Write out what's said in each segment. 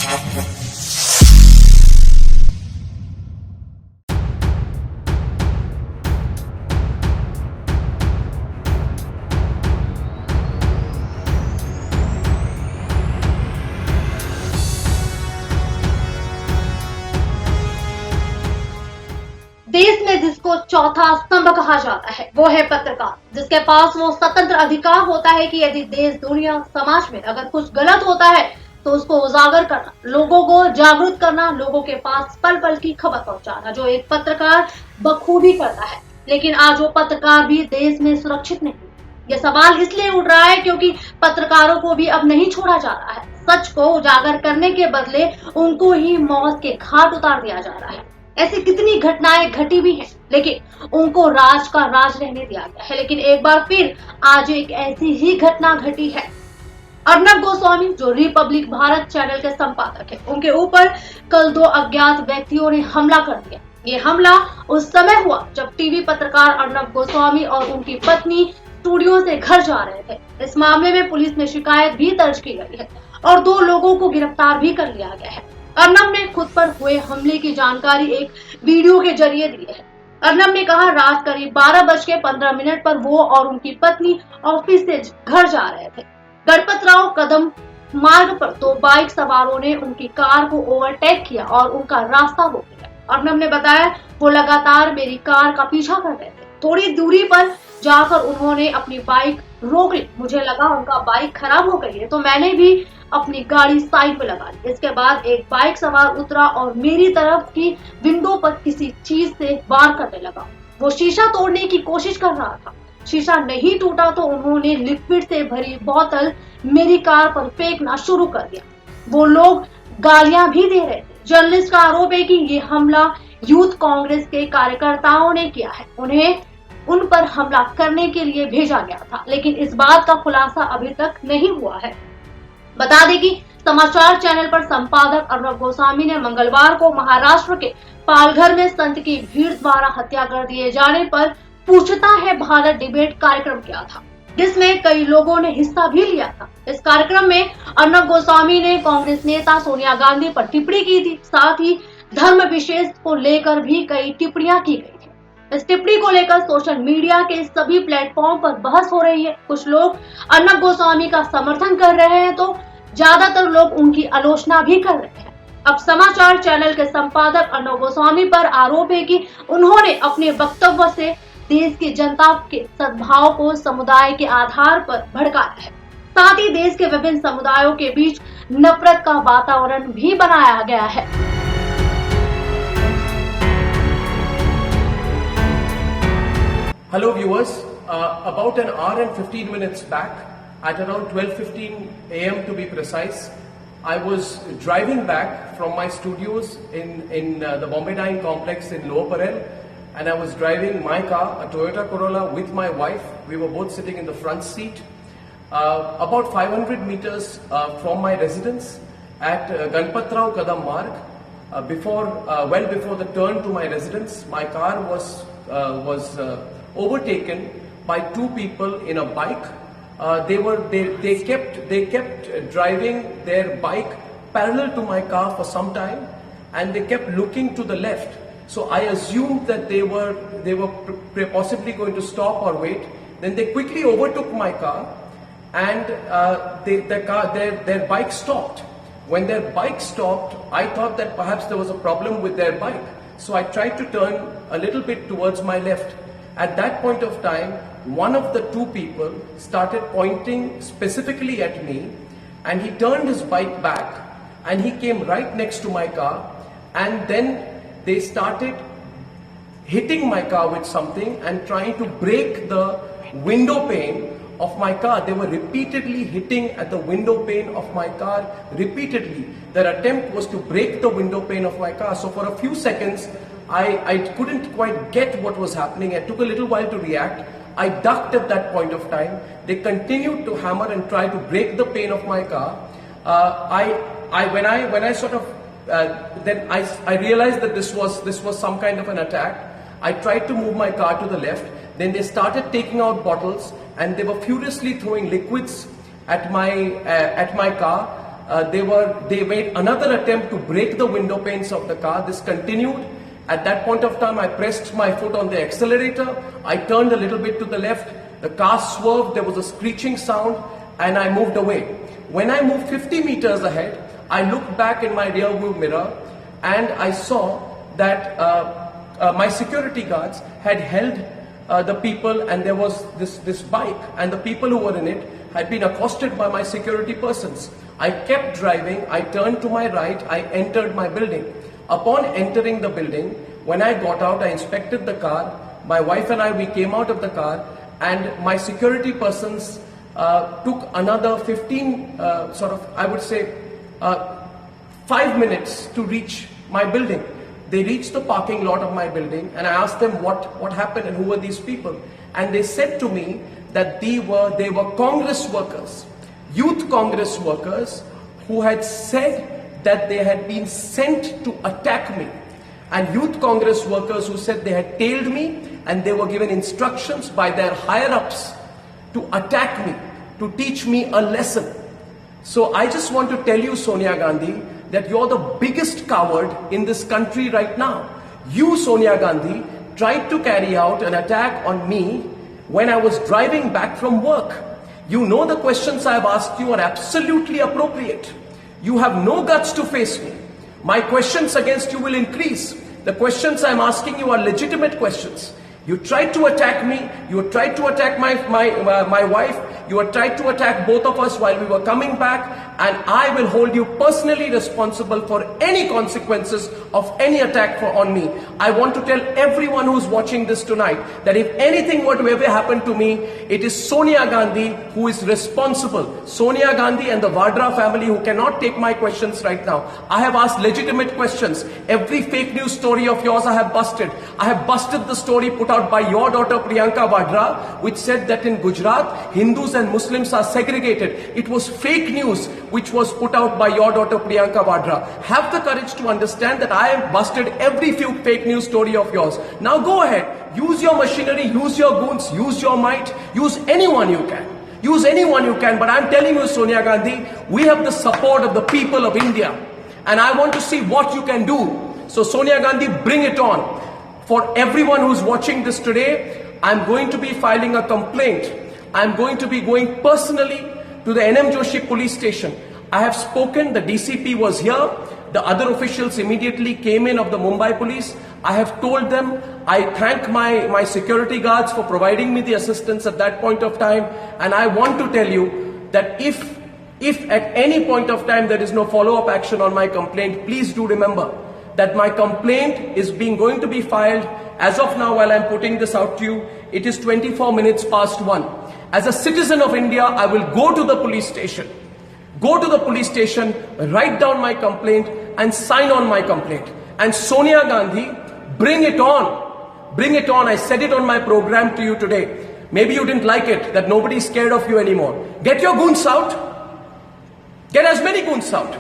देश में जिसको चौथा स्तंभ कहा जाता है वो है पत्रकार, जिसके पास वो स्वतंत्र अधिकार होता है कि यदि देश दुनिया समाज में अगर कुछ गलत होता है तो उसको उजागर करना, लोगों को जागरूक करना, लोगों के पास पल पल की खबर पहुंचाना, जो एक पत्रकार बखूबी करता है। लेकिन आज वो पत्रकार भी देश में सुरक्षित नहीं। यह सवाल इसलिए उठ रहा है क्योंकि पत्रकारों को भी अब नहीं छोड़ा जा रहा है। सच को उजागर करने के बदले उनको ही मौत के घाट उतार दिया जा रहा है। ऐसी कितनी घटनाएं घटी भी हैं, लेकिन उनको राज का राज रहने दिया गया है। लेकिन एक बार फिर आज एक ऐसी ही घटना घटी है। अर्नब गोस्वामी, जो रिपब्लिक भारत चैनल के संपादक है, उनके ऊपर कल 2 अज्ञात व्यक्तियों ने हमला कर दिया। ये हमला उस समय हुआ जब टीवी पत्रकार अर्नब गोस्वामी और उनकी पत्नी स्टूडियो से घर जा रहे थे। इस मामले में पुलिस में शिकायत भी दर्ज की गई है और 2 लोगों को गिरफ्तार भी कर लिया गया है। अर्नब ने खुद पर हुए हमले की जानकारी एक वीडियो के जरिए दी है। अर्नब ने कहा, रात करीब 12:15 पर वो और उनकी पत्नी ऑफिस से घर जा रहे थे। गणपतराव कदम मार्ग पर 2 बाइक सवारों ने उनकी कार को ओवरटेक किया और उनका रास्ता रोक दिया। अर्नब ने बताया, वो लगातार मेरी कार का पीछा कर रहे थे। थोड़ी दूरी पर जाकर उन्होंने अपनी बाइक रोक ली। मुझे लगा उनका बाइक खराब हो गई है, तो मैंने भी अपनी गाड़ी साइड पे लगा ली। इसके बाद एक बाइक सवार उतरा और मेरी तरफ की विंडो पर किसी चीज से वार करने लगा। वो शीशा तोड़ने की कोशिश कर रहा था। शीशा नहीं टूटा तो उन्होंने लिक्विड से भरी बोतल मेरी कार पर फेंकना शुरू कर दिया। वो लोग गालियां भी दे रहे थे। जर्नलिस्ट का आरोप है कि ये हमला यूथ कांग्रेस के कार्यकर्ताओं ने किया है। उन्हें उन पर हमला करने के लिए भेजा गया था, लेकिन इस बात का खुलासा अभी तक नहीं हुआ है। बता दें कि समाचार चैनल पर संपादक अर्नब गोस्वामी ने मंगलवार को महाराष्ट्र के पालघर में संत की भीड़ द्वारा हत्या कर दिए जाने पर पूछता है भारत डिबेट कार्यक्रम किया था, जिसमें कई लोगों ने हिस्सा भी लिया था। इस कार्यक्रम में अर्नब गोस्वामी ने कांग्रेस नेता सोनिया गांधी पर टिप्पणी की थी। साथ ही धर्म विशेष को लेकर भी कई टिप्पणियां की गई थी। इस टिप्पणी को लेकर सोशल मीडिया के सभी प्लेटफॉर्म पर बहस हो रही है। कुछ लोग अर्नब गोस्वामी का समर्थन कर रहे हैं तो ज्यादातर लोग उनकी आलोचना भी कर रहे हैं। अब समाचार चैनल के संपादक अर्नब गोस्वामी पर आरोप है कि उन्होंने अपने वक्तव्य से देश की जनता के सद्भाव को समुदाय के आधार पर भड़काया है। साथ ही देश के विभिन्न समुदायों के बीच नफरत का वातावरण भी बनाया गया है। Hello viewers, about an hour and 15 minutes back, at around 12:15 a.m. to be precise, I was driving back from my studios in the Bombay Dine complex in Lower Parel, and I was driving my car, a Toyota Corolla, with my wife. We were both sitting in the front seat. About 500 meters from my residence at Ganpatrao Kadam Marg, well before the turn to my residence, my car was overtaken by 2 people in a bike. They kept driving their bike parallel to my car for some time, and they kept looking to the left. So I assumed that they were possibly going to stop or wait. Then they quickly overtook my car, and their bike stopped. When their bike stopped, I thought that perhaps there was a problem with their bike. So I tried to turn a little bit towards my left. At that point of time, one of the 2 people started pointing specifically at me, and he turned his bike back and he came right next to my car, and then they started hitting my car with something and trying to break the window pane of my car. They were repeatedly hitting at the window pane of my car, repeatedly. Their attempt was to break the window pane of my car. So for a few seconds, I couldn't quite get what was happening. It took a little while to react. I ducked at that point of time. They continued to hammer and try to break the pane of my car. When I sort of then I realized that this was some kind of an attack. I tried to move my car to the left. Then they started taking out bottles, and they were furiously throwing liquids at my car. They made another attempt to break the window panes of the car. This continued. At that point of time, I pressed my foot on the accelerator. I turned a little bit to the left. The car swerved. There was a screeching sound, and I moved away. When I moved 50 meters ahead, I looked back in my rear view mirror, and I saw that my security guards had held the people, and there was this bike, and the people who were in it had been accosted by my security persons. I kept driving. I turned to my right. I entered my building. Upon entering the building, when I got out, I inspected the car. My wife and I, we came out of the car, and my security persons took another 15, I would say, 5 minutes to reach my building. They reached the parking lot of my building, and I asked them what happened and who were these people. And they said to me that they were Congress workers, youth Congress workers, who had said that they had been sent to attack me, and youth Congress workers who said they had tailed me and they were given instructions by their higher-ups to attack me, to teach me a lesson. So I just want to tell you, Sonia Gandhi, that you're the biggest coward in this country right now. You, Sonia Gandhi, tried to carry out an attack on me when I was driving back from work. You know the questions I have asked you are absolutely appropriate. You have no guts to face me. My questions against you will increase. The questions I'm asking you are legitimate questions. You tried to attack me. You tried to attack my wife. You had tried to attack both of us while we were coming back, and I will hold you personally responsible for any consequences of any attack on me. I want to tell everyone who's watching this tonight that if anything were to ever happen to me, it is Sonia Gandhi who is responsible. Sonia Gandhi and the Vadra family who cannot take my questions right now. I have asked legitimate questions. Every fake news story of yours I have busted. I have busted the story put out by your daughter Priyanka Vadra, which said that in Gujarat, Hindus and Muslims are segregated. It was fake news which was put out by your daughter Priyanka Vadra. Have the courage to understand that I have busted every few fake news story of yours. Now go ahead, use your machinery, use your goons, use your might, use anyone you can. Use anyone you can, but I'm telling you, Sonia Gandhi, we have the support of the people of India, and I want to see what you can do. So Sonia Gandhi, bring it on. For everyone who's watching this today, I'm going to be filing a complaint. I'm going to be going personally to the NM Joshi police station. I have spoken, the DCP was here, the other officials immediately came in of the Mumbai police. I have told them, I thank my security guards for providing me the assistance at that point of time, and I want to tell you that if at any point of time there is no follow-up action on my complaint, please do remember that my complaint is going to be filed as of now. While I'm putting this out to you, it is 24 minutes past 1. As a citizen of India, I will go to the police station, write down my complaint and sign on my complaint. And Sonia Gandhi, bring it on. Bring it on. I said it on my program to you today. Maybe you didn't like it, that nobody's scared of you anymore. Get your goons out. Get as many goons out.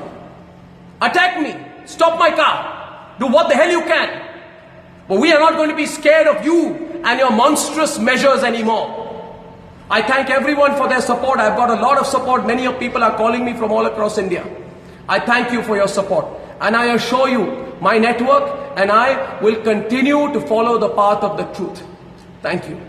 Attack me. Stop my car. Do what the hell you can. But we are not going to be scared of you and your monstrous measures anymore. I thank everyone for their support. I've got a lot of support. Many of people are calling me from all across India. I thank you for your support. And I assure you, my network and I will continue to follow the path of the truth. Thank you.